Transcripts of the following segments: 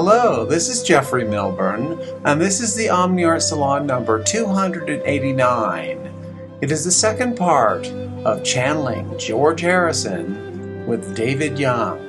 Hello, this is Jeffrey Milburn, and this is the Omni Art Salon number 289. It is the second part of channeling George Harrison with David Young.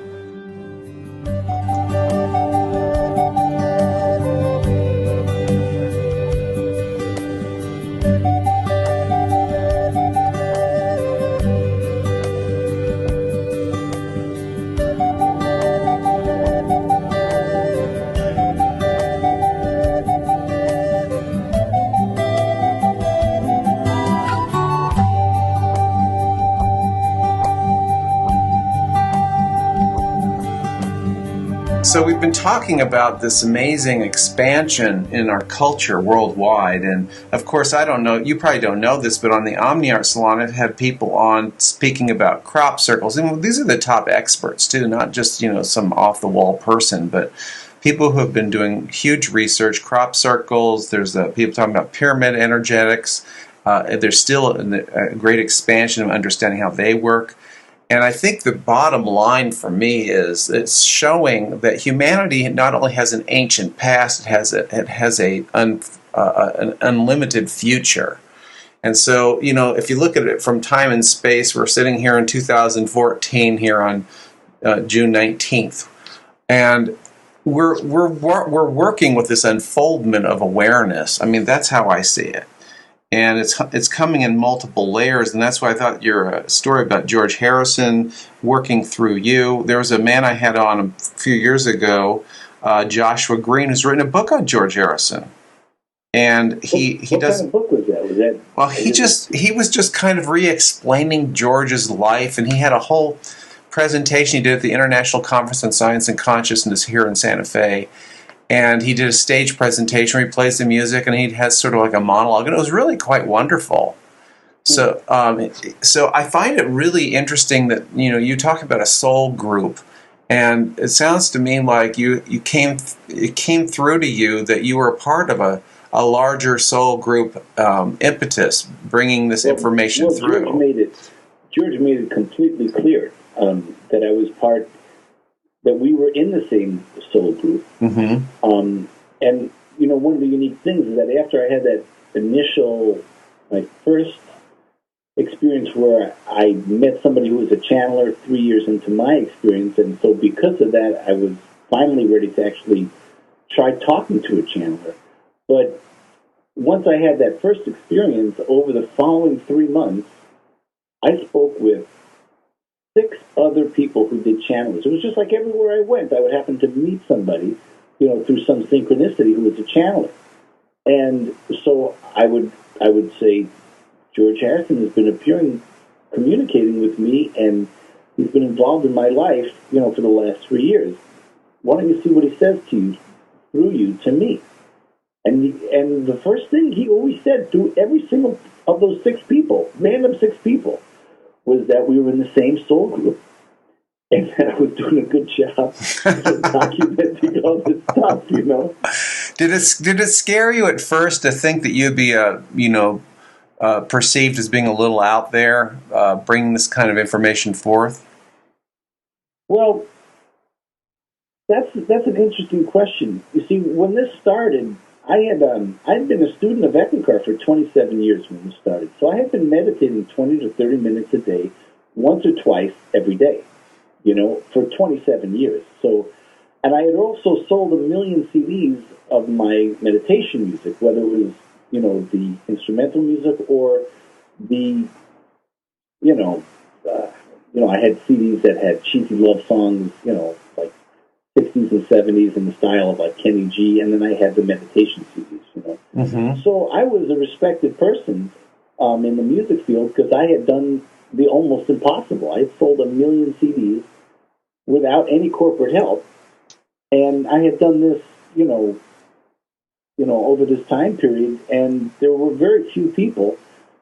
So we've been talking about this amazing expansion in our culture worldwide, and of course, I don't know, you probably don't know this, but on the Omni Art Salon, I've had people on speaking about crop circles, and these are the top experts too, not just, some off-the-wall person, but people who have been doing huge research, crop circles. There's people talking about pyramid energetics. There's still a great expansion of understanding how they work. And I think the bottom line for me is it's showing that humanity not only has an ancient past, it has an unlimited future. And so, if you look at it from time and space, we're sitting here in 2014 here on June 19th, and we're working with this unfoldment of awareness. I mean, that's how I see it. And it's coming in multiple layers, and that's why I thought your story about George Harrison working through you. There was a man I had on a few years ago, Joshua Green, who's written a book on George Harrison. And he what does. Kind of book was that? Well, he was just kind of re-explaining George's life, and he had a whole presentation he did at the International Conference on Science and Consciousness here in Santa Fe. And he did a stage presentation where he plays the music, and he has sort of like a monologue, and it was really quite wonderful. So, so I find it really interesting that you talk about a soul group, and it sounds to me like it came through to you that you were a part of a larger soul group impetus, bringing this information through. George made it completely clear that I was part. That we were in the same soul group. Mm-hmm. And, one of the unique things is that after I had that initial, my first experience where I met somebody who was a channeler 3 years into my experience, and so because of that, I was finally ready to actually try talking to a channeler. But once I had that first experience, over the following 3 months, I spoke with 6 other people who did channelers. It was just like everywhere I went, I would happen to meet somebody, through some synchronicity who was a channeler. And so I would say, George Harrison has been communicating with me, and he's been involved in my life, for the last 3 years. Why don't you see what he says to you, through you, to me? And the first thing he always said through every single of those 6 people, random 6 people, was that we were in the same soul group, and that I was doing a good job documenting all this stuff, Did it scare you at first to think that you'd be perceived as being a little out there, bringing this kind of information forth? Well, that's an interesting question. You see, when this started, I'd been a student of Eckankar for 27 years when this started. So I had been meditating 20 to 30 minutes a day, once or twice every day, for 27 years. So, and I had also sold 1 million CDs of my meditation music, whether it was, the instrumental music or the, I had CDs that had cheesy love songs, like 60s and 70s in the style of like Kenny G, and then I had the meditation CDs, Mm-hmm. So I was a respected person in the music field because I had done the almost impossible. I had sold 1 million CDs without any corporate help, and I had done this, over this time period, and there were very few people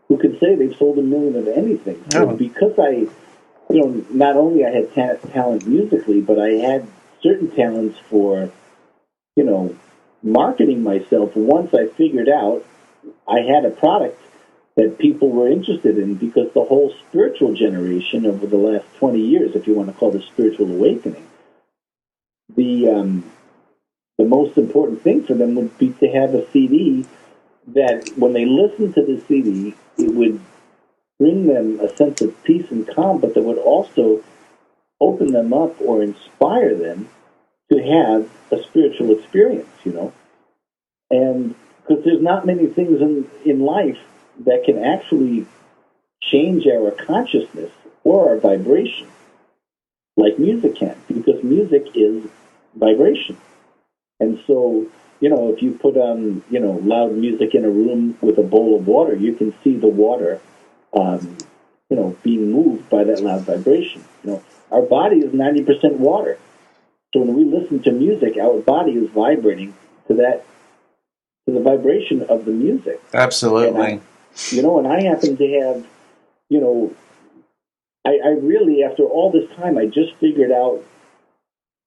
who could say they've sold 1 million of anything. So because I, not only I had talent musically, but I had certain talents for, marketing myself. Once I figured out I had a product that people were interested in, because the whole spiritual generation over the last 20 years, if you want to call it spiritual awakening, the the most important thing for them would be to have a CD that when they listen to the CD, it would bring them a sense of peace and calm, but that would also open them up or inspire them to have a spiritual experience, And because there's not many things in life that can actually change our consciousness or our vibration like music can, because music is vibration. And so, if you put on, loud music in a room with a bowl of water, you can see the water, being moved by that loud vibration. Our body is 90% water. So when we listen to music, our body is vibrating to the vibration of the music. Absolutely. And I happen to have, I really, after all this time, I just figured out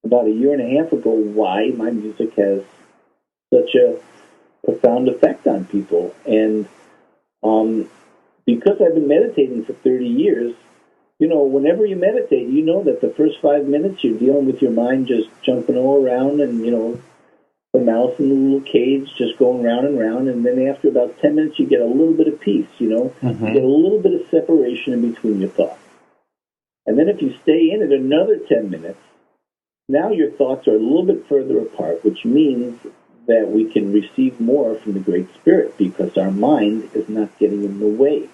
about a year and a half ago why my music has such a profound effect on people. And because I've been meditating for 30 years, whenever you meditate, you know that the first 5 minutes you're dealing with your mind just jumping all around and, the mouse in the little cage just going round and round. And then after about 10 minutes, you get a little bit of peace, Mm-hmm. You get a little bit of separation in between your thoughts. And then if you stay in it another 10 minutes, now your thoughts are a little bit further apart, which means that we can receive more from the Great Spirit because our mind is not getting in the way.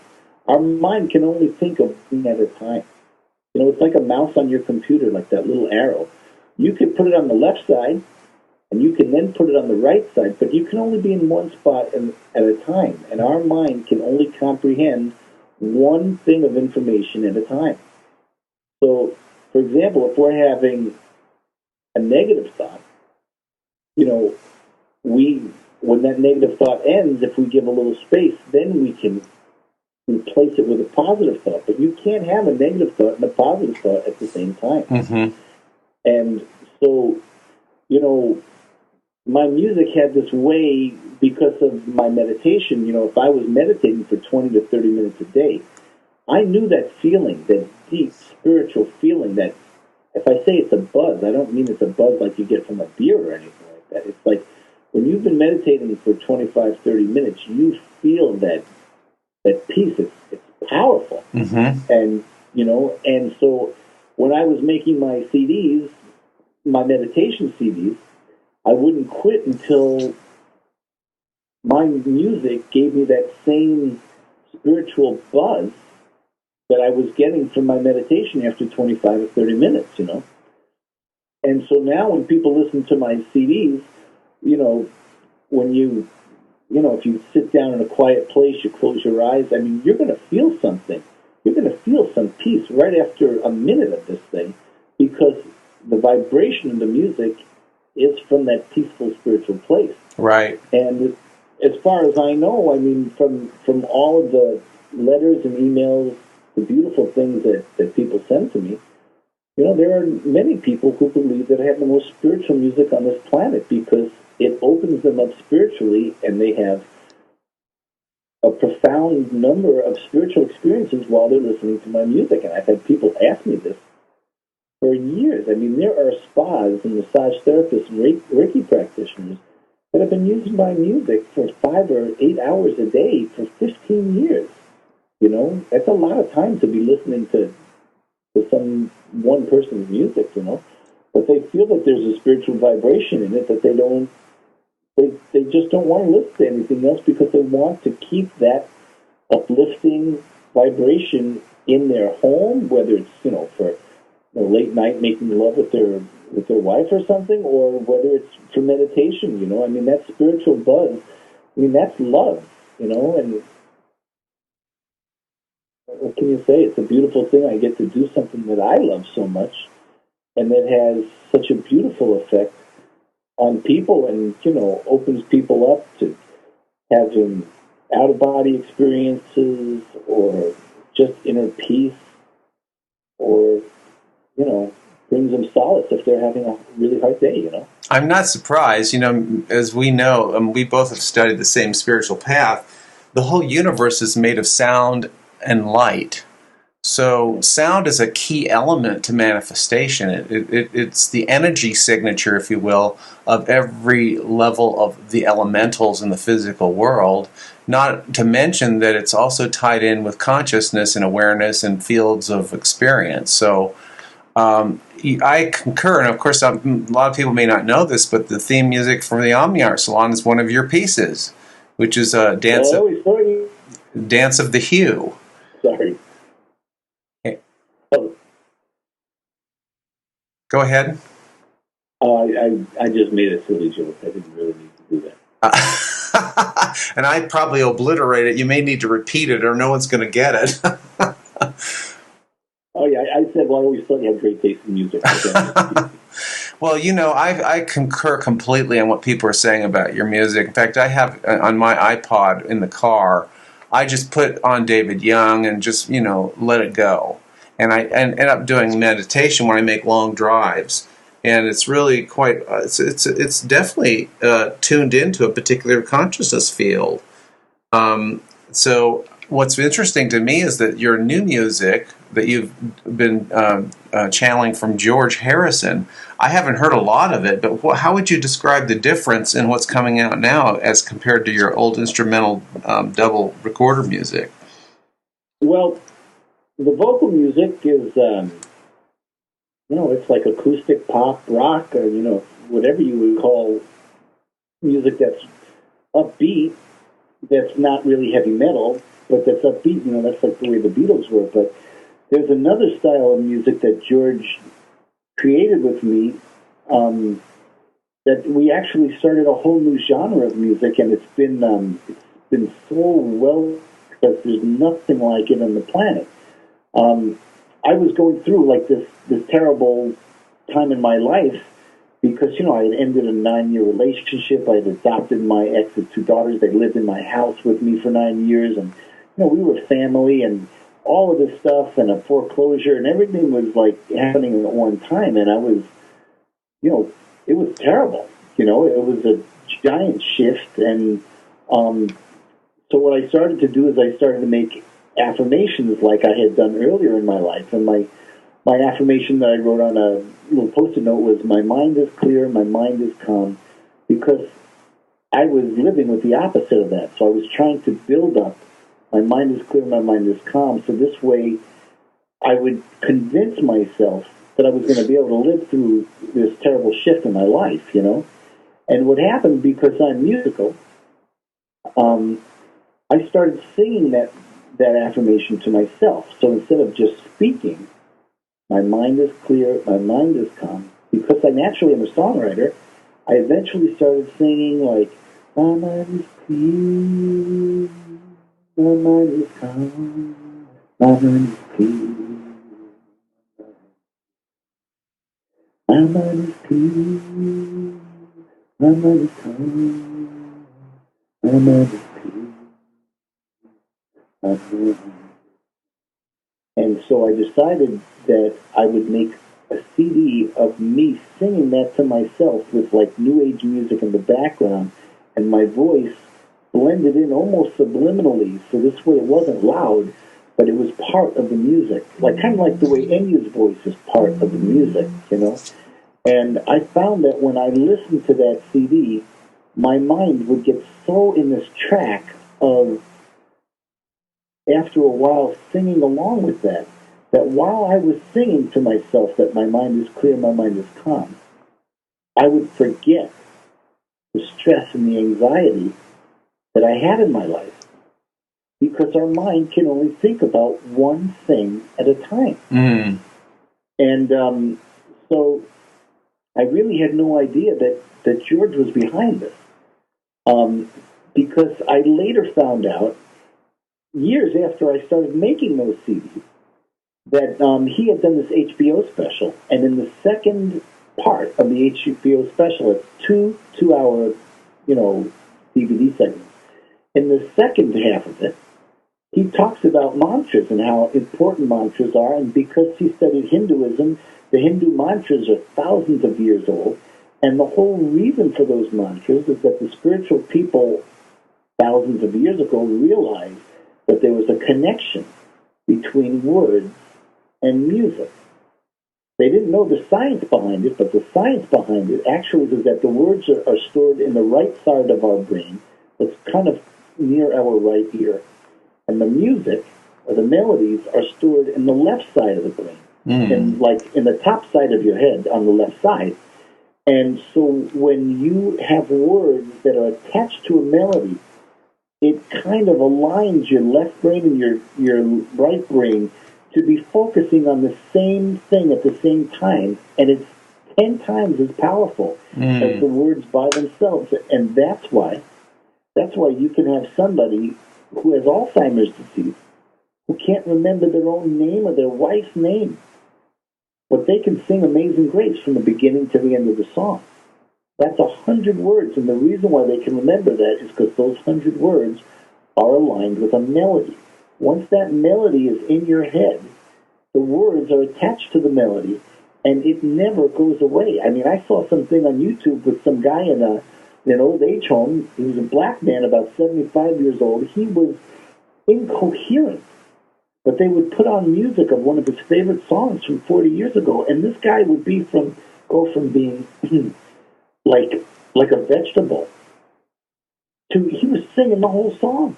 Our mind can only think of one at a time. It's like a mouse on your computer, like that little arrow. You could put it on the left side, and you can then put it on the right side, but you can only be in one spot at a time. And our mind can only comprehend one thing of information at a time. So, for example, if we're having a negative thought, when that negative thought ends, if we give a little space, then we can replace it with a positive thought. But you can't have a negative thought and a positive thought at the same time. Mm-hmm. And so, my music had this way because of my meditation. If I was meditating for 20 to 30 minutes a day, I knew that feeling, that deep spiritual feeling that if I say it's a buzz, I don't mean it's a buzz like you get from a beer or anything like that. It's like when you've been meditating for 25, 30 minutes, you feel that peace. It's powerful. Mm-hmm. And, and so when I was making my CDs, my meditation CDs, I wouldn't quit until my music gave me that same spiritual buzz that I was getting from my meditation after 25 or 30 minutes, And so now when people listen to my CDs, when if you sit down in a quiet place, you close your eyes, you're going to feel something. You're going to feel some peace right after a minute of this thing because the vibration of the music is from that peaceful spiritual place. Right. And as far as I know, from all of the letters and emails, the beautiful things that people send to me, there are many people who believe that I have the most spiritual music on this planet because it opens them up spiritually and they have a profound number of spiritual experiences while they're listening to my music. And I've had people ask me this for years. There are spas and massage therapists and Reiki practitioners that have been using my music for 5 or 8 hours a day for 15 years. That's a lot of time to be listening to some one person's music, But they feel that there's a spiritual vibration in it that they just don't want to listen to anything else because they want to keep that uplifting vibration in their home, whether it's, for late night making love with their wife or something, or whether it's for meditation, that spiritual buzz, that's love, and what can you say? It's a beautiful thing. I get to do something that I love so much and that has such a beautiful effect on people and, opens people up to having out-of-body experiences or just inner peace or, brings them solace if they're having a really hard day, I'm not surprised. As we know, we both have studied the same spiritual path. The whole universe is made of sound and light. So sound is a key element to manifestation. It's the energy signature, if you will, of every level of the elementals in the physical world. Not to mention that it's also tied in with consciousness and awareness and fields of experience. So I concur, and of course, a lot of people may not know this, but the theme music from the Omni Art Salon is one of your pieces, which is a dance of the hue. Sorry. Oh. Go ahead. I just made a silly joke. I didn't really need to do that. And I probably obliterate it. You may need to repeat it, or no one's going to get it. Oh yeah, I said, well, I always thought you had great taste in music. Well, I concur completely on what people are saying about your music. In fact, I have on my iPod in the car, I just put on David Young and just let it go. And I end up doing meditation when I make long drives, and it's really quite it's definitely tuned into a particular consciousness field. So what's interesting to me is that your new music that you've been channeling from George Harrison, I haven't heard a lot of it, but how would you describe the difference in what's coming out now as compared to your old instrumental double recorder music? Well, the vocal music is, it's like acoustic pop, rock, or, whatever you would call music that's upbeat, that's not really heavy metal, but that's upbeat. That's like the way the Beatles were. But there's another style of music that George created with me that we actually started a whole new genre of music, and it's been so well, because there's nothing like it on the planet. I was going through like this terrible time in my life because, I had ended a 9-year relationship. I had adopted my ex's 2 daughters. They lived in my house with me for 9 years. And, we were family and all of this stuff and a foreclosure and everything was like happening at one time. And I was, it was terrible. It was a giant shift. And so what I started to do is I started to make affirmations like I had done earlier in my life. And my affirmation that I wrote on a little Post-it note was, my mind is clear, my mind is calm, because I was living with the opposite of that. So I was trying to build up, my mind is clear, my mind is calm, so this way I would convince myself that I was going to be able to live through this terrible shift in my life, And what happened, because I'm musical, I started singing that affirmation to myself. So instead of just speaking, my mind is clear, my mind is calm, because I naturally am a songwriter, I eventually started singing like, my mind is clear, my mind is calm, my mind is clear, my mind is clear, my mind is calm, my mind is clear. And so I decided that I would make a CD of me singing that to myself with like new age music in the background, and my voice blended in almost subliminally. So this way it wasn't loud, but it was part of the music, like kind of like the way Enya's voice is part of the music, And I found that when I listened to that CD, my mind would get so in this track of, after a while, singing along with that while I was singing to myself that my mind is clear, my mind is calm, I would forget the stress and the anxiety that I had in my life, because our mind can only think about one thing at a time. Mm. And so I really had no idea that George was behind this, because I later found out, years after I started making those CDs, that he had done this HBO special, and in the second part of the HBO special, it's two-hour, DVD segments. In the second half of it, he talks about mantras and how important mantras are, and because he studied Hinduism, the Hindu mantras are thousands of years old, and the whole reason for those mantras is that the spiritual people thousands of years ago realized that there was a connection between words and music. They didn't know the science behind it, but the science behind it actually is that the words are stored in the right side of our brain. It's kind of near our right ear. And the music, or the melodies, are stored in the left side of the brain, in the top side of your head on the left side. And so when you have words that are attached to a melody, it kind of aligns your left brain and your right brain to be focusing on the same thing at the same time, and it's 10 times as powerful as the words by themselves. And that's why you can have somebody who has Alzheimer's disease, who can't remember their own name or their wife's name, but they can sing Amazing Grace from the beginning to the end of the song. That's 100 words, and the reason why they can remember that is because those 100 words are aligned with a melody. Once that melody is in your head, the words are attached to the melody, and it never goes away. I mean, I saw something on YouTube with some guy in an old age home. He was a black man, about 75 years old. He was incoherent, but they would put on music of one of his favorite songs from 40 years ago, and this guy would go from being like a vegetable to he was singing the whole song.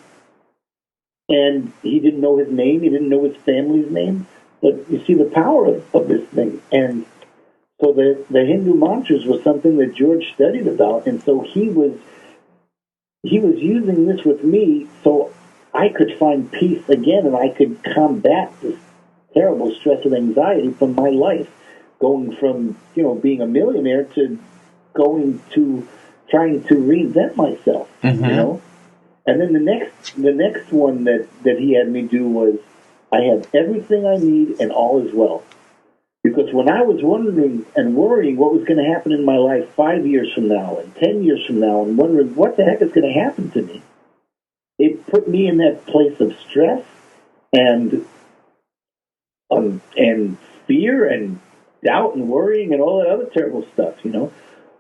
And he didn't know his name. He didn't know his family's name. But you see the power of this thing. And so the Hindu mantras was something that George studied about. And so he was using this with me so I could find peace again and I could combat this terrible stress and anxiety from my life, going from, being a millionaire to going to trying to reinvent myself, And then the next one that he had me do was, I have everything I need and all is well. Because when I was wondering and worrying what was going to happen in my life 5 years from now and 10 years from now and wondering what the heck is going to happen to me, it put me in that place of stress and fear and doubt and worrying and all that other terrible stuff,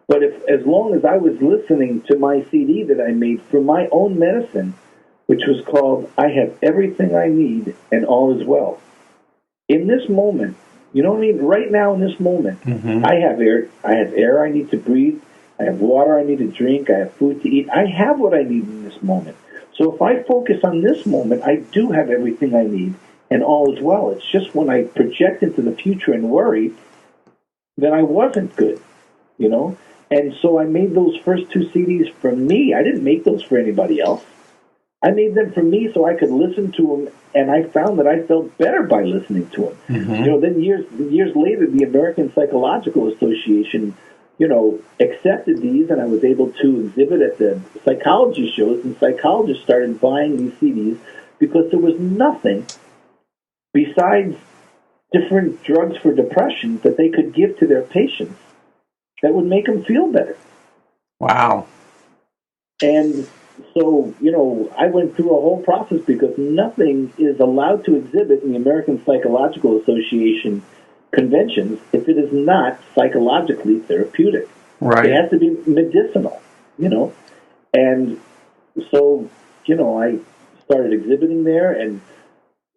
But as long as I was listening to my CD that I made for my own medicine, which was called I Have Everything I Need and All Is Well. In this moment, you know what I mean? Right now in this moment, I have air I need to breathe. I have water I need to drink. I have food to eat. I have what I need in this moment. So if I focus on this moment, I do have everything I need and all is well. It's just when I project into the future and worry, then I wasn't good, And so I made those first two CDs for me. I didn't make those for anybody else. I made them for me so I could listen to them, and I found that I felt better by listening to them. Then years later, the American Psychological Association, accepted these, and I was able to exhibit at the psychology shows, and psychologists started buying these CDs because there was nothing besides different drugs for depression that they could give to their patients that would make them feel better. Wow. And so, I went through a whole process because nothing is allowed to exhibit in the American Psychological Association conventions if it is not psychologically therapeutic. Right. It has to be medicinal, And so, I started exhibiting there, and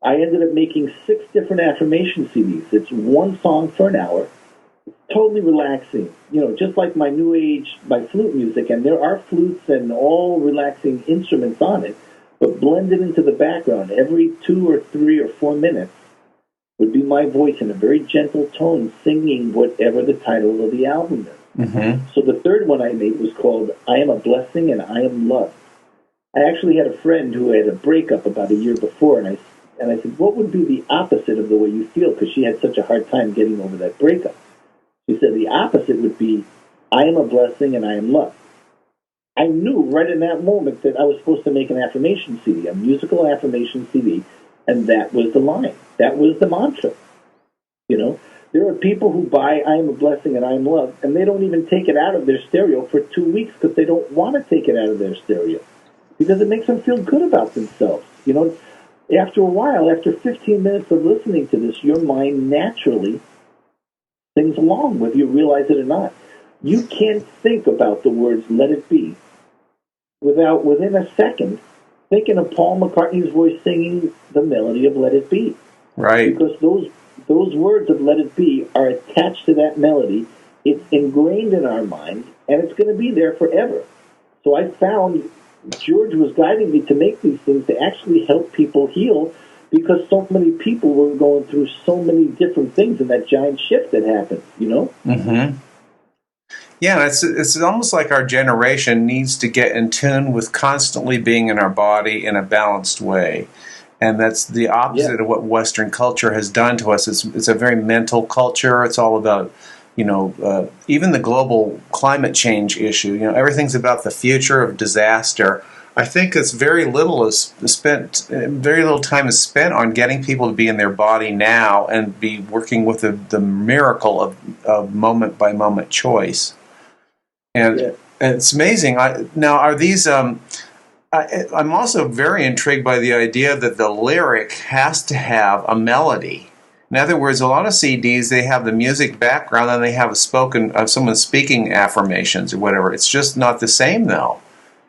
I ended up making 6 different affirmation CDs. It's one song for an hour. Totally relaxing, just like my new age, my flute music, and there are flutes and all relaxing instruments on it, but blended into the background every 2 or 3 or 4 minutes would be my voice in a very gentle tone singing whatever the title of the album is. So the third one I made was called I Am a Blessing and I Am Loved. I actually had a friend who had a breakup about a year before, and I said, what would be the opposite of the way you feel? Because she had such a hard time getting over that breakup. She said the opposite would be, I am a blessing and I am loved. I knew right in that moment that I was supposed to make an affirmation CD, a musical affirmation CD, and that was the line. That was the mantra. There are people who buy I am a blessing and I am loved, and they don't even take it out of their stereo for 2 weeks because they don't want to take it out of their stereo because it makes them feel good about themselves. After a while, after 15 minutes of listening to this, your mind naturally things along, whether you realize it or not. You can't think about the words "Let It Be" within a second, thinking of Paul McCartney's voice singing the melody of "Let It Be." Right. because those words of "Let It Be" are attached to that melody. It's ingrained in our mind, and it's going to be there forever. So I found George was guiding me to make these things to actually help people heal, because so many people were going through so many different things in that giant shift that happened, you know? Mm-hmm. Yeah, it's almost like our generation needs to get in tune with constantly being in our body in a balanced way. And that's the opposite of what Western culture has done to us. It's a very mental culture. It's all about, even the global climate change issue. Everything's about the future of disaster. I think very little time is spent on getting people to be in their body now and be working with the miracle of moment by moment choice. And it's amazing. Now, are these? I'm also very intrigued by the idea that the lyric has to have a melody. In other words, a lot of CDs, they have the music background and they have someone speaking affirmations or whatever. It's just not the same, though.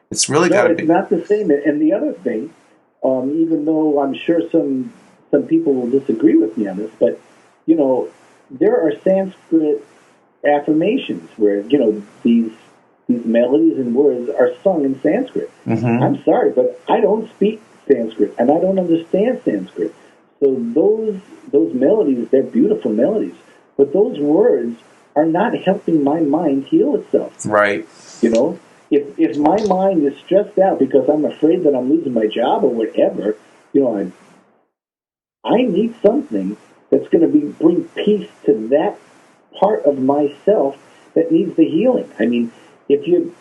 It's really got to be. It's not the same. And the other thing, even though I'm sure some people will disagree with me on this, but there are Sanskrit affirmations where these melodies and words are sung in Sanskrit. Mm-hmm. I'm sorry, but I don't speak Sanskrit and I don't understand Sanskrit. So those melodies, they're beautiful melodies, but those words are not helping my mind heal itself. Right. If my mind is stressed out because I'm afraid that I'm losing my job or whatever, I need something that's going to bring peace to that part of myself that needs the healing. I mean, if you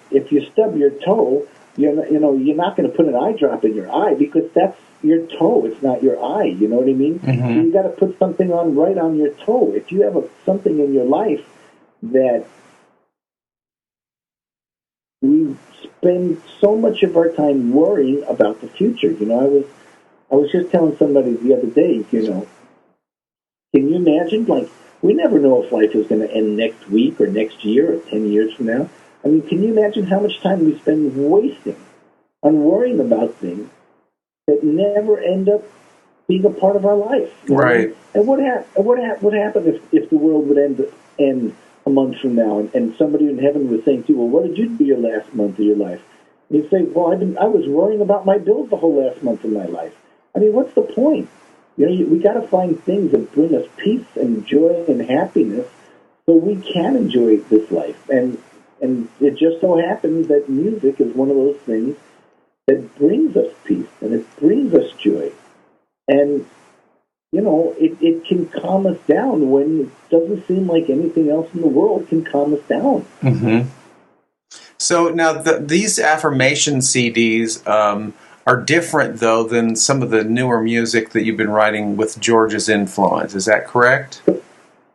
stub your toe, you're not going to put an eye drop in your eye because that's your toe. It's not your eye. You know what I mean? Mm-hmm. So you got to put something on right on your toe. If you have something in your life that we spend so much of our time worrying about the future. I was just telling somebody the other day, can you imagine, we never know if life is going to end next week or next year or 10 years from now. I mean, can you imagine how much time we spend wasting on worrying about things that never end up being a part of our life? Right. And what happened if the world would end a month from now, and somebody in heaven was saying to you, well, what did you do your last month of your life? And you'd say, well, I was worrying about my bills the whole last month of my life. I mean, what's the point? We got to find things that bring us peace and joy and happiness so we can enjoy this life. And it just so happens that music is one of those things that brings us peace and it brings us joy. And it can calm us down when it doesn't seem like anything else in the world can calm us down. Mm-hmm. So now these affirmation CDs are different, though, than some of the newer music that you've been writing with George's influence. Is that correct?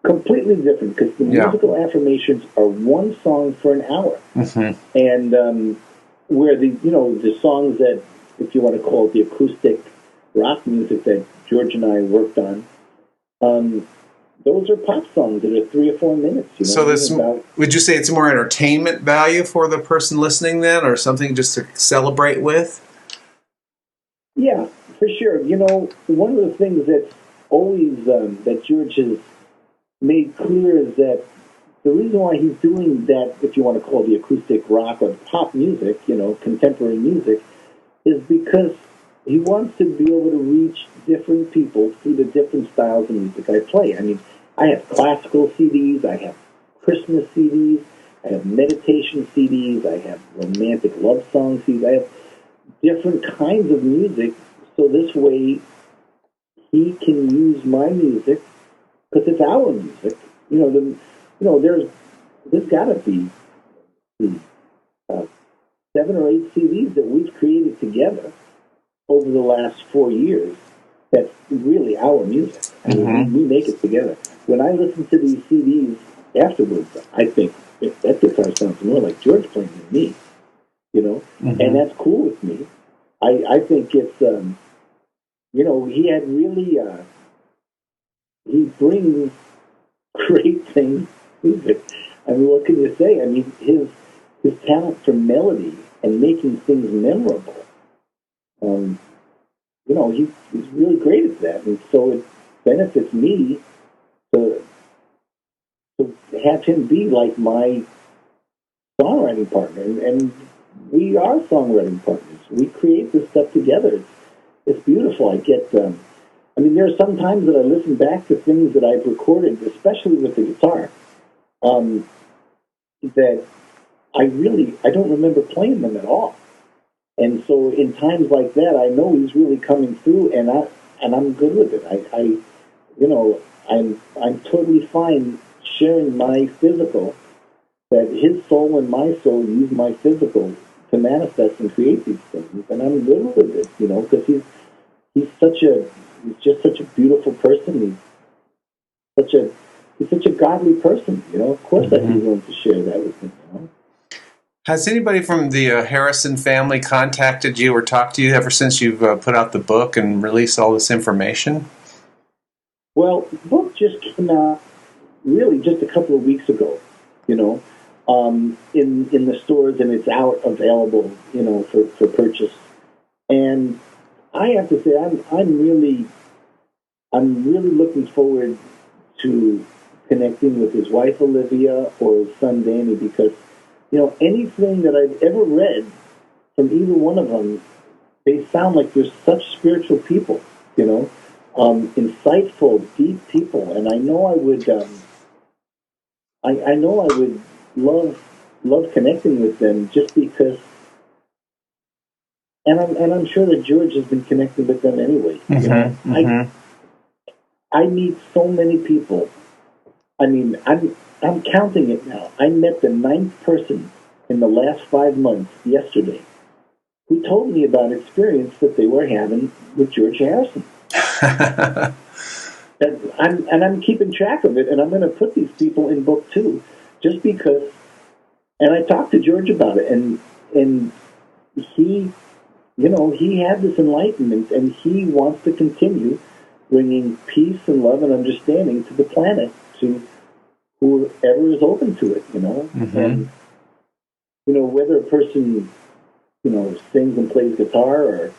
Completely different, because the musical affirmations are one song for an hour. Mm-hmm. And where the songs that, if you want to call it the acoustic rock music that George and I worked on, those are pop songs that are 3 or 4 minutes. So would you say it's more entertainment value for the person listening then, or something just to celebrate with? Yeah, for sure. One of the things that's always that George has made clear is that the reason why he's doing that, if you want to call it the acoustic rock or pop music, contemporary music, is because he wants to be able to reach different people through the different styles of music I play. I mean, I have classical CDs, I have Christmas CDs, I have meditation CDs, I have romantic love song CDs, I have different kinds of music, so this way he can use my music because it's our music. There's got to be 7 or 8 CDs that we've created together over the last 4 years. That's really our music. I mean, we make it together. When I listen to these CDs afterwards, I think that guitar sounds more like George playing than me. And that's cool with me. I think it's, he had really, he brings great things to it. I mean, what can you say? I mean, his talent for melody and making things memorable, he's really great at that. And so benefits me to have him be like my songwriting partner, and we are songwriting partners. We create this stuff together. It's beautiful. I get. I mean, there are some times that I listen back to things that I've recorded, especially with the guitar, that I don't remember playing them at all. And so in times like that, I know he's really coming through, and I'm good with it. I'm totally fine sharing my physical, that his soul and my soul use my physical to manifest and create these things, and I'm good with it, because he's just such a beautiful person. He's such a godly person, Of course, I'd be willing to share that with him, Has anybody from the Harrison family contacted you or talked to you ever since you've put out the book and released all this information? Well, the book just came out really just a couple of weeks ago, in the stores, and it's out available, for purchase. And I have to say, I'm really looking forward to connecting with his wife Olivia or his son Danny, because anything that I've ever read from either one of them, they sound like they're such spiritual people, insightful, deep people, and I know I would love connecting with them, just because. And I'm sure that George has been connecting with them anyway. I meet so many people. I mean, I'm counting it now. I met the 9th person in the last 5 months yesterday who told me about an experience that they were having with George Harrison. And I'm keeping track of it, and I'm going to put these people in book 2, just because. And I talked to George about it, and he, he had this enlightenment, and he wants to continue bringing peace and love and understanding to the planet, to whoever is open to it, And, whether a person, sings and plays guitar or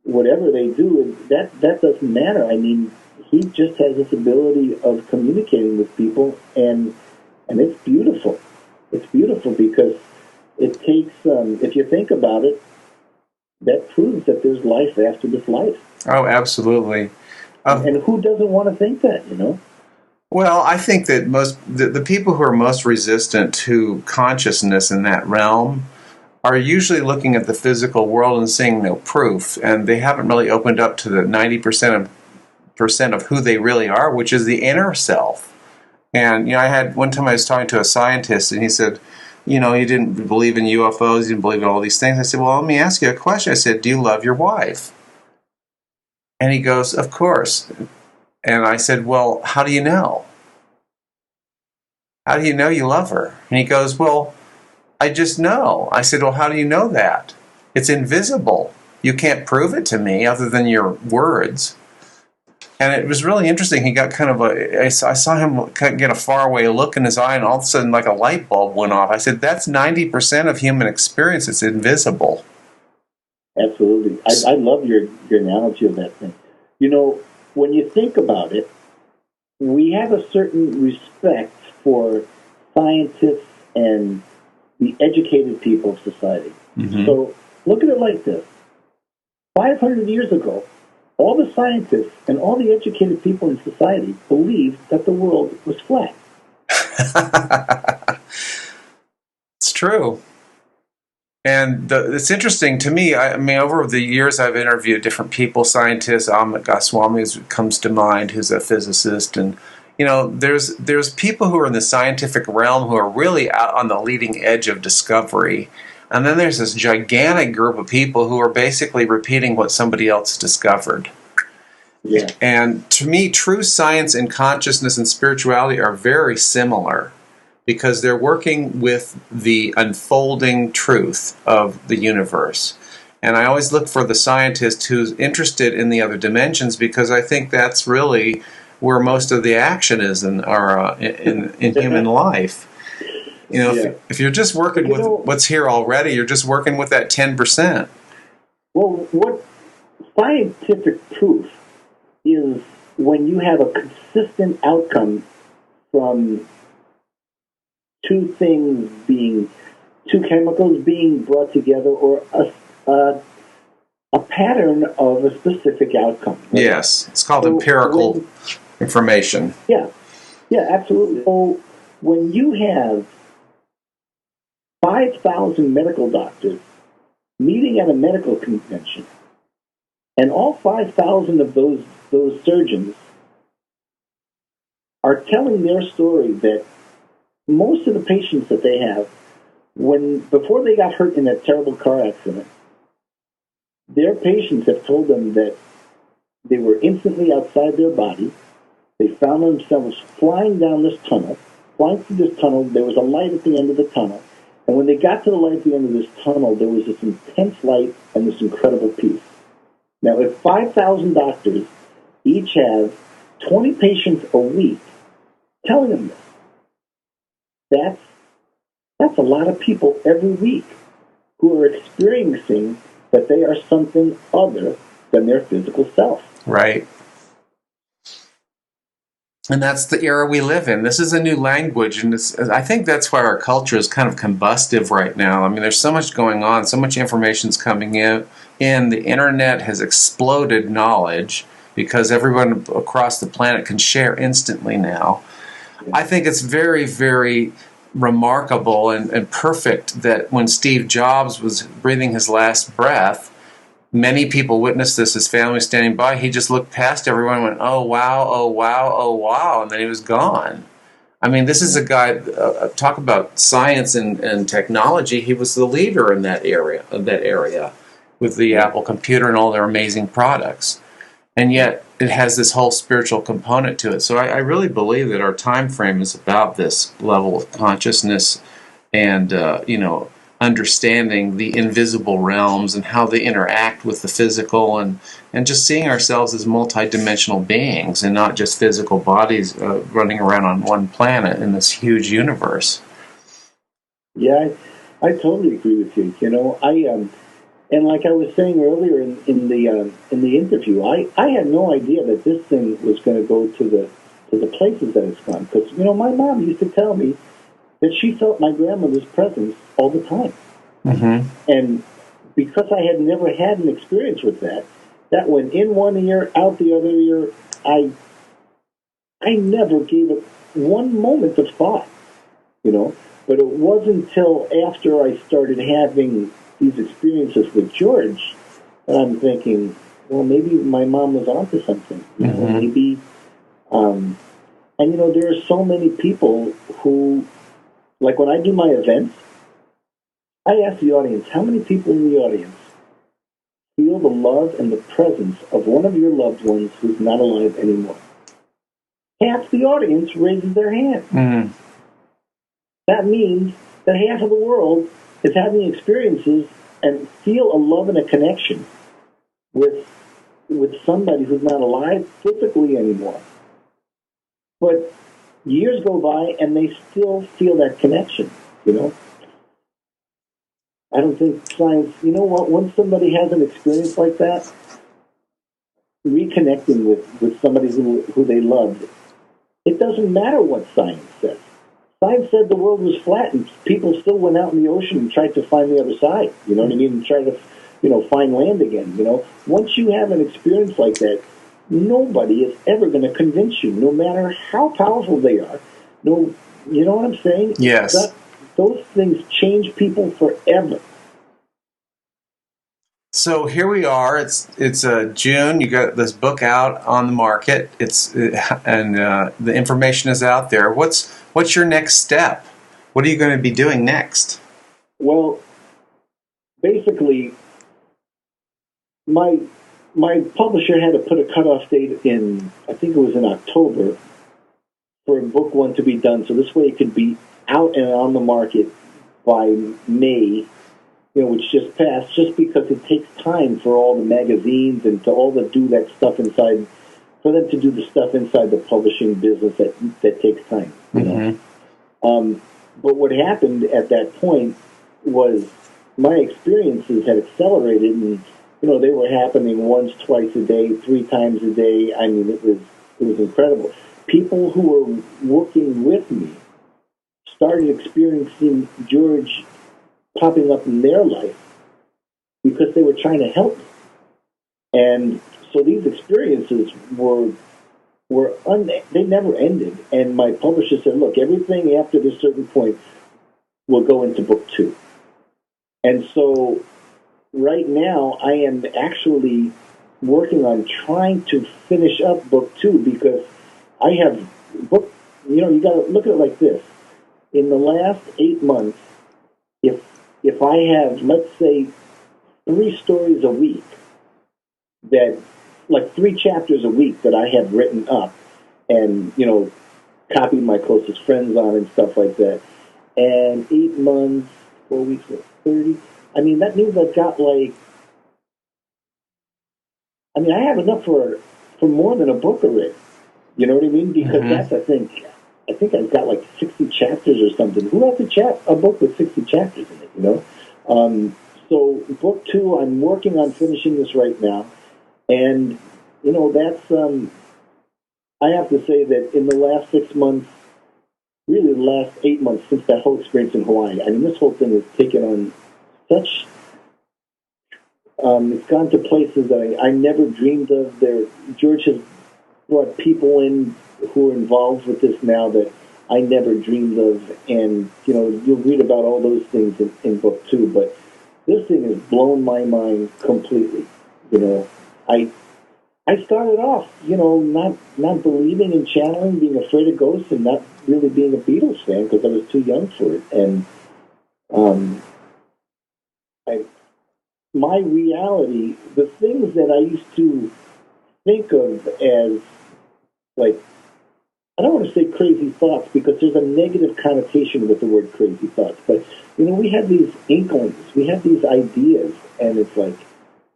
whatever they do, that doesn't matter. I mean, he just has this ability of communicating with people, and it's beautiful. It's beautiful because it takes, if you think about it, that proves that there's life after this life. Oh, absolutely. And who doesn't want to think that, Well, I think that the people who are most resistant to consciousness in that realm are usually looking at the physical world and seeing no proof, and they haven't really opened up to the 90% of who they really are, which is the inner self. And I had one time I was talking to a scientist, and he said, he didn't believe in UFOs, he didn't believe in all these things. I said, well, let me ask you a question. I said, do you love your wife? And he goes, of course. And I said, well, how do you know? How do you know you love her? And he goes, well, I just know. I said, well, how do you know that? It's invisible. You can't prove it to me other than your words. And it was really interesting. He got kind of I saw him get a faraway look in his eye, and all of a sudden, like a light bulb went off. I said, that's 90% of human experience. It's invisible. Absolutely. I love your analogy of that thing. When you think about it, we have a certain respect for scientists and the educated people of society. So look at it like this. 500 years ago, all the scientists and all the educated people in society believed that the world was flat. It's true. And it's interesting to me. I mean, over the years, I've interviewed different people, scientists. Amit Goswami comes to mind, who's a physicist, and there's people who are in the scientific realm who are really out on the leading edge of discovery, and then there's this gigantic group of people who are basically repeating what somebody else discovered. Yeah. And to me, true science and consciousness and spirituality are very similar, because they're working with the unfolding truth of the universe. And I always look for the scientist who's interested in the other dimensions, because I think that's really where most of the action is in human life. If you're just working with what's here already, you're just working with that 10%. Well, what scientific proof is when you have a consistent outcome from two chemicals being brought together, or a pattern of a specific outcome. Right? Yes, it's called empirical information. Yeah, absolutely. So when you have 5,000 medical doctors meeting at a medical convention, and all 5,000 of those surgeons are telling their story, that most of the patients that they have, before they got hurt in that terrible car accident, their patients have told them that they were instantly outside their body. They found themselves flying down this tunnel, flying through this tunnel. There was a light at the end of the tunnel. And when they got to the light at the end of this tunnel, there was this intense light and this incredible peace. Now, if 5,000 doctors each have 20 patients a week telling them this, that's a lot of people every week who are experiencing that they are something other than their physical self. Right. And that's the era we live in. This is a new language, and I think that's why our culture is kind of combustive right now. I mean, there's so much going on, so much information's coming in. The internet has exploded knowledge because everyone across the planet can share instantly now. Yeah. I think it's very, very remarkable and perfect that when Steve Jobs was breathing his last breath, many people witnessed this, his family standing by. He just looked past everyone and went, oh, wow, oh, wow, oh, wow, and then he was gone. I mean, this is a guy, talk about science and technology. He was the leader in that area with the Apple computer and all their amazing products. And yet it has this whole spiritual component to it. So I really believe that our time frame is about this level of consciousness and, understanding the invisible realms and how they interact with the physical, and just seeing ourselves as multidimensional beings and not just physical bodies running around on one planet in this huge universe. Yeah, I totally agree with you. And like I was saying earlier in the interview, I had no idea that this thing was going to go to the places that it's gone. Because my mom used to tell me that she felt my grandmother's presence all the time. Mm-hmm. And because I had never had an experience with that went in one ear, out the other ear. I never gave it one moment of thought, But it wasn't until after I started having these experiences with George that I'm thinking, well, maybe my mom was onto something. Mm-hmm. Maybe, and there are so many people who, like when I do my events, I ask the audience, how many people in the audience feel the love and the presence of one of your loved ones who's not alive anymore? Half the audience raises their hand. Mm-hmm. That means that half of the world is having experiences and feel a love and a connection with somebody who's not alive physically anymore. But years go by and they still feel that connection, I don't think science, once somebody has an experience like that, reconnecting with somebody who they loved, it doesn't matter what science says. Science said the world was flat, and people still went out in the ocean and tried to find the other side, you know what I mean, and try to, find land again, Once you have an experience like that, nobody is ever going to convince you, no matter how powerful they are. No, you know what I'm saying? Yes. Those things change people forever. So here we are. It's June. You got this book out on the market. The information is out there. What's your next step? What are you going to be doing next? Well, basically, my publisher had to put a cutoff date in, I think it was in October, for book one to be done. So this way it could be out and on the market by May, which just passed, just because it takes time for all the magazines and to all do that stuff inside, for them to do the stuff inside the publishing business that takes time. But what happened at that point was my experiences had accelerated, and they were happening once, twice a day, 3 times a day. I mean, It was incredible. People who were working with me started experiencing George popping up in their life because they were trying to help me. And so these experiences they never ended. And my publisher said, look, everything after this certain point will go into book 2. And so right now I am actually working on trying to finish up book 2 because I have you got to look at it like this. In the last 8 months, if I have, let's say, 3 stories a week that, like 3 chapters a week that I have written up and, copied my closest friends on and stuff like that, and 8 months, 4 weeks, 30, that means I've got I have enough for more than a book already. You know what I mean? Because that's, I think I've got 60 chapters or something. Who has a book with 60 chapters in it, So book 2, I'm working on finishing this right now. And, that's, I have to say that in the last 6 months, really the last 8 months since that whole experience in Hawaii, this whole thing has taken on such, it's gone to places that I never dreamed of. George has brought people in who are involved with this now that I never dreamed of. And, you'll read about all those things in book 2, but this thing has blown my mind completely. I started off, not believing in channeling, being afraid of ghosts, and not really being a Beatles fan because I was too young for it. And my reality, the things that I used to think of as, I don't want to say crazy thoughts because there's a negative connotation with the word crazy thoughts, but, we have these inklings, we have these ideas, and it's like,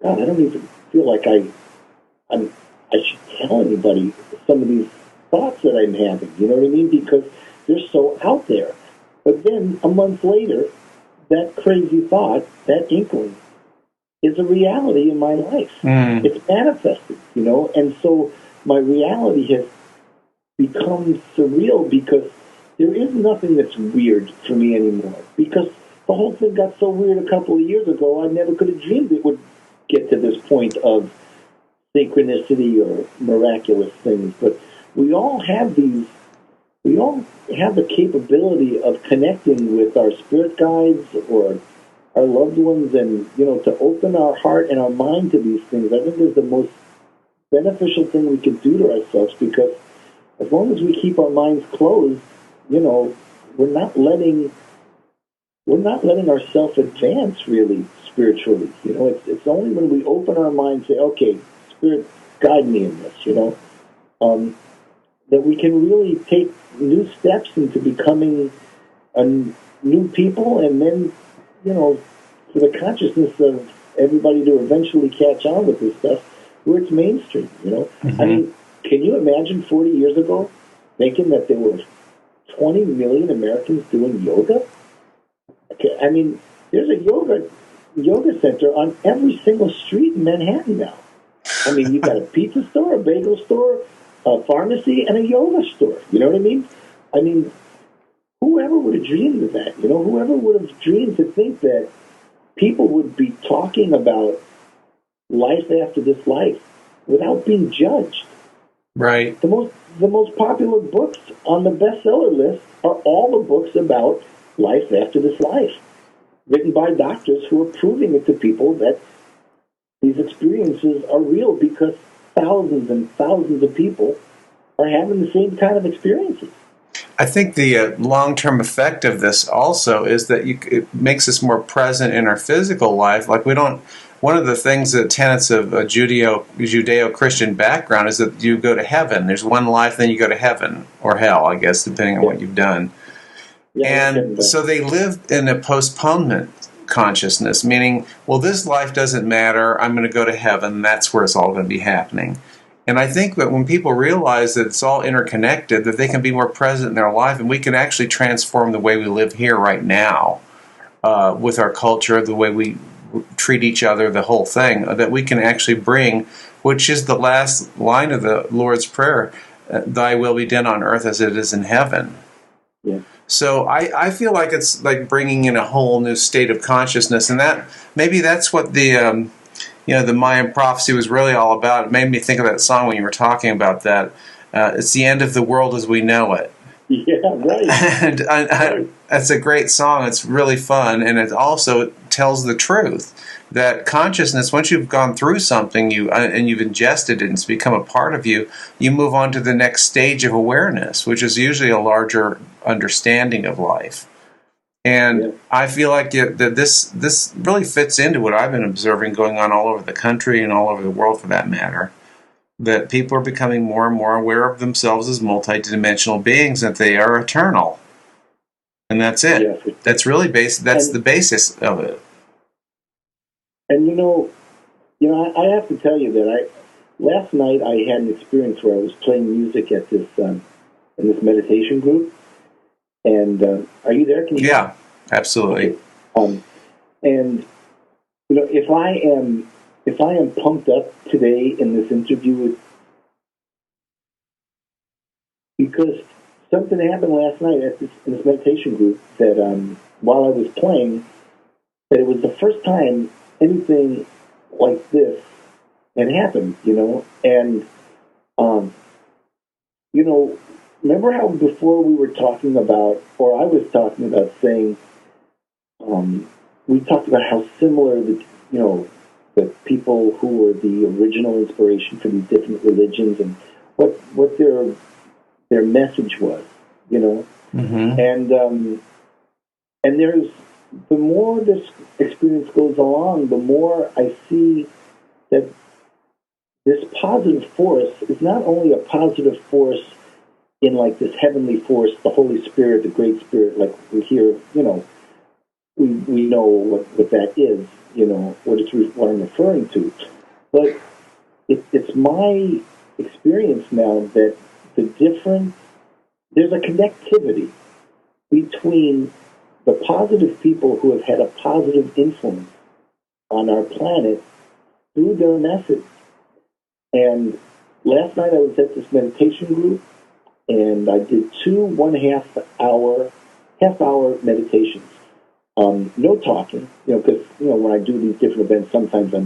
God, I don't even feel like I should tell anybody some of these thoughts that I'm having, you know what I mean? Because they're so out there. But then a month later, that crazy thought, that inkling, is a reality in my life. It's manifested, and so my reality has become surreal because there is nothing that's weird for me anymore. Because the whole thing got so weird a couple of years ago, I never could have dreamed it would get to this point of synchronicity or miraculous things. But we all have the capability of connecting with our spirit guides or our loved ones, and to open our heart and our mind to these things. I think is the most beneficial thing we can do to ourselves, because as long as we keep our minds closed, we're not letting ourselves advance really spiritually. It's only when we open our mind and say, okay, Spirit, guide me in this, that we can really take new steps into becoming new people, and then, for the consciousness of everybody to eventually catch on with this stuff where it's mainstream, Can you imagine 40 years ago thinking that there were 20 million Americans doing yoga? There's a yoga center on every single street in Manhattan now. You've got a pizza store, a bagel store, a pharmacy, and a yoga store. You know what I mean? Whoever would have dreamed of that? Whoever would have dreamed to think that people would be talking about life after this life without being judged? Right. The most popular books on the bestseller list are all the books about life after this life, written by doctors who are proving it to people that these experiences are real, because thousands and thousands of people are having the same kind of experiences. I think the long-term effect of this also is that it makes us more present in our physical life. One of the things, the tenets of a Judeo-Christian background is that you go to heaven. There's one life, then you go to heaven or hell, I guess, depending on what you've done. Yeah, and so they live in a postponement consciousness, meaning, well, this life doesn't matter. I'm going to go to heaven. That's where it's all going to be happening. And I think that when people realize that it's all interconnected, that they can be more present in their life, and we can actually transform the way we live here right now with our culture, the way we treat each other, the whole thing, that we can actually bring, which is the last line of the Lord's Prayer, thy will be done on earth as it is in heaven. Yeah. So I feel like it's like bringing in a whole new state of consciousness, and that maybe that's what the the Mayan prophecy was really all about. It made me think of that song when you were talking about that. It's the end of the world as we know it. Yeah, right. And it's a great song. It's really fun, and it also tells the truth that consciousness, once you've gone through something, and you've ingested it and it's become a part of you, you move on to the next stage of awareness, which is usually a larger understanding of life. And I feel like that this really fits into what I've been observing going on all over the country and all over the world, for that matter. That people are becoming more and more aware of themselves as multidimensional beings, that they are eternal, and that's it. Yes. That's really that's the basis of it. And I have to tell you that last night I had an experience where I was playing music at this in this meditation group. And are you there? Can you? Yeah, absolutely. Okay. And if I am pumped up today in this interview, because something happened last night in this meditation group that while I was playing, that it was the first time anything like this had happened, and remember how before we were talking about, or I was talking about saying, we talked about how similar the people who were the original inspiration for these different religions and what their message was, Mm-hmm. And there's, the more this experience goes along, the more I see that this positive force is not only a positive force in like this heavenly force, the Holy Spirit, the Great Spirit, like we hear, we know what that is, what I'm referring to. But it's my experience now that there's a connectivity between the positive people who have had a positive influence on our planet through their message. And last night I was at this meditation group, and I did 2 half-hour meditations. No talking, because, when I do these different events, sometimes I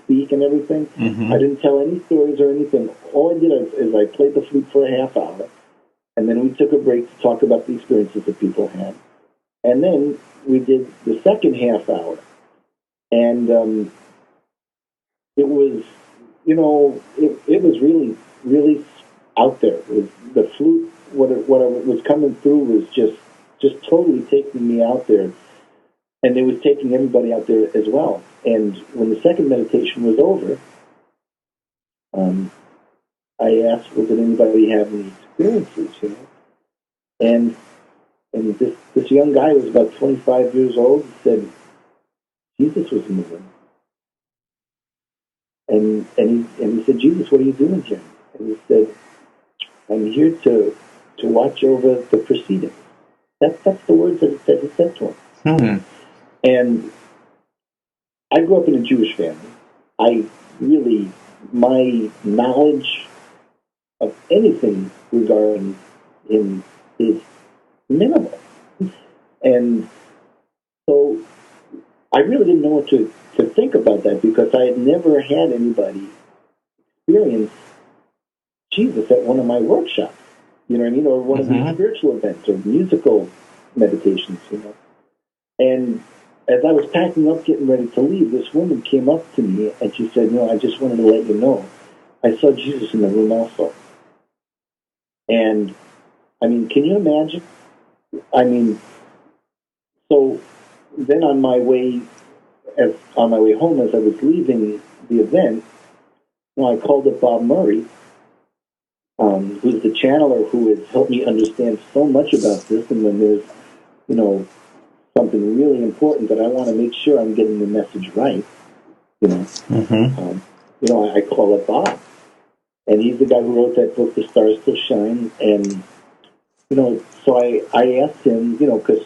speak and everything. Mm-hmm. I didn't tell any stories or anything. All I did is I played the flute for a half hour, and then we took a break to talk about the experiences that people had. And then we did the second half hour. And it was, it was really, really out there. It was, the flute, what was coming through was just totally taking me out there. And it was taking everybody out there as well. And when the second meditation was over, I asked, well, did anybody have any experiences, And this young guy who was about 25 years old said, Jesus was in the room. And he said, Jesus, what are you doing here? And he said, I'm here to watch over the proceedings. That's the words that he said to him. Mm-hmm. And I grew up in a Jewish family. My knowledge of anything regarding him is minimal. And so I really didn't know what to think about that, because I had never had anybody experience Jesus at one of my workshops, you know what I mean, or one of these spiritual events or musical meditations, And as I was packing up, getting ready to leave, this woman came up to me and she said, I just wanted to let you know, I saw Jesus in the room also. And, can you imagine? So then on my way home, as I was leaving the event, I called up Bob Murray, who's the channeler who has helped me understand so much about this. And when there's, something really important that I want to make sure I'm getting the message right, I call up Bob. And he's the guy who wrote that book, The Stars Still Shine. And, so I asked him, because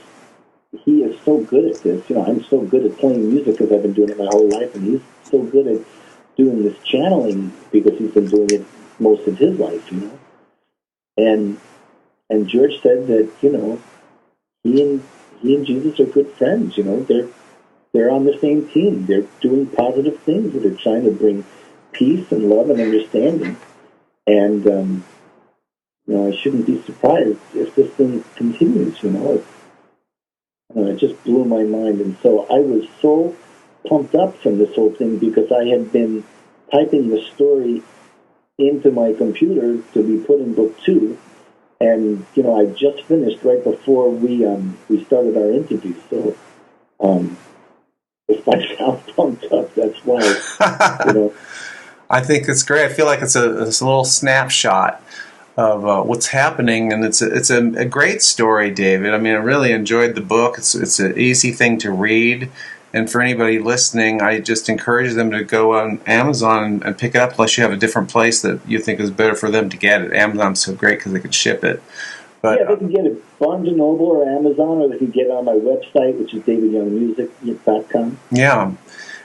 he is so good at this. I'm so good at playing music because I've been doing it my whole life, and he's so good at doing this channeling because he's been doing it most of his life, And George said that, he and Jesus are good friends. They're on the same team. They're doing positive things. They're trying to bring peace and love and understanding. And I shouldn't be surprised if this thing continues. It just blew my mind, and so I was so pumped up from this whole thing because I had been typing the story into my computer to be put in book 2. And, I just finished right before we started our interview. So, if I sound pumped up, that's why, I think it's great. I feel like it's a little snapshot of what's happening, and it's a great story, David. I mean, I really enjoyed the book. It's an easy thing to read. And for anybody listening, I just encourage them to go on Amazon and pick it up, unless you have a different place that you think is better for them to get it. Amazon's so great because they can ship it. But, they can get it Barnes & Noble or Amazon, or they can get it on my website, which is davidyoungmusic.com. Yeah.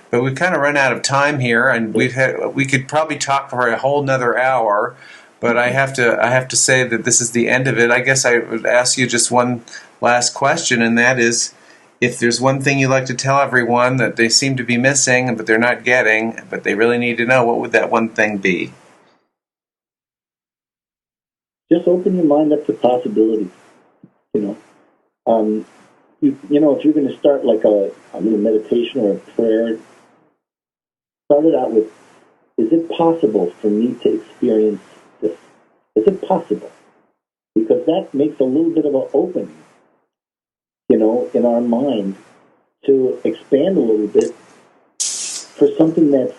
But we've kind of run out of time here, and we could probably talk for a whole nother hour. But I have to say that this is the end of it. I guess I would ask you just one last question, and that is, if there's one thing you'd like to tell everyone that they seem to be missing, but they're not getting, but they really need to know, what would that one thing be? Just open your mind up to possibilities. If you're going to start like a little meditation or a prayer, start it out with, is it possible for me to experience this? Is it possible? Because that makes a little bit of an opening, in our mind to expand a little bit for something that's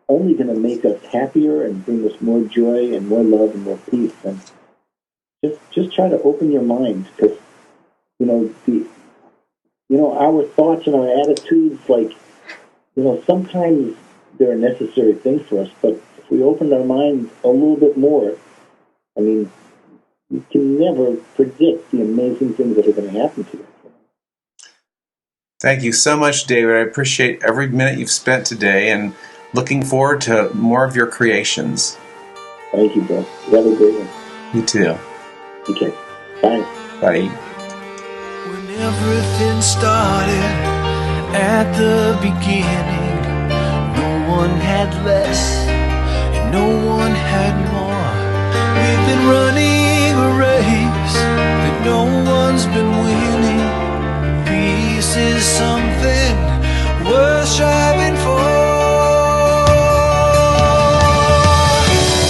only going to make us happier and bring us more joy and more love and more peace. And just try to open your mind, because, our thoughts and our attitudes, sometimes they're a necessary thing for us, but if we open our mind a little bit more, I mean, you can never predict the amazing things that are going to happen to you. Thank you so much, David. I appreciate every minute you've spent today, and looking forward to more of your creations. Thank you, bro. You have a great one. You too. Okay. Bye. Bye. When everything started at the beginning, no one had less and no one had more. We've been running a race that no one's been winning. Peace is something worth striving for.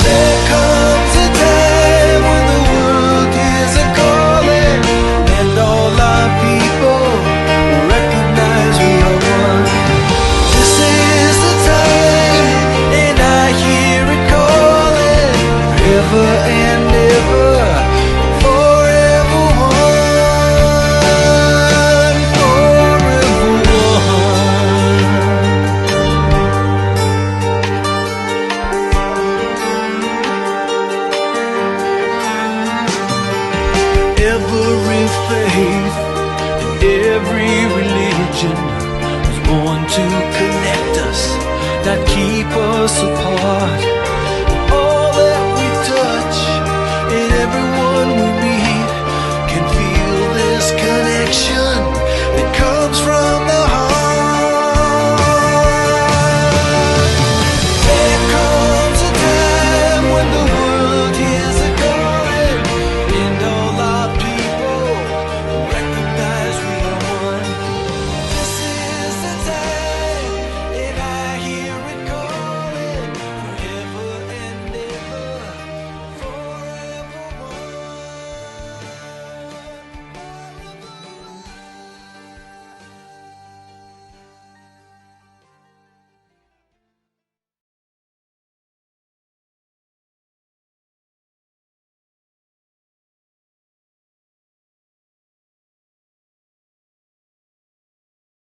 There comes a time when the world is a calling, and all our people recognize we are one. This is the time, and I hear it calling, ever and ever, forever one, forever one. Every faith and every religion was born to connect us, not keep us apart.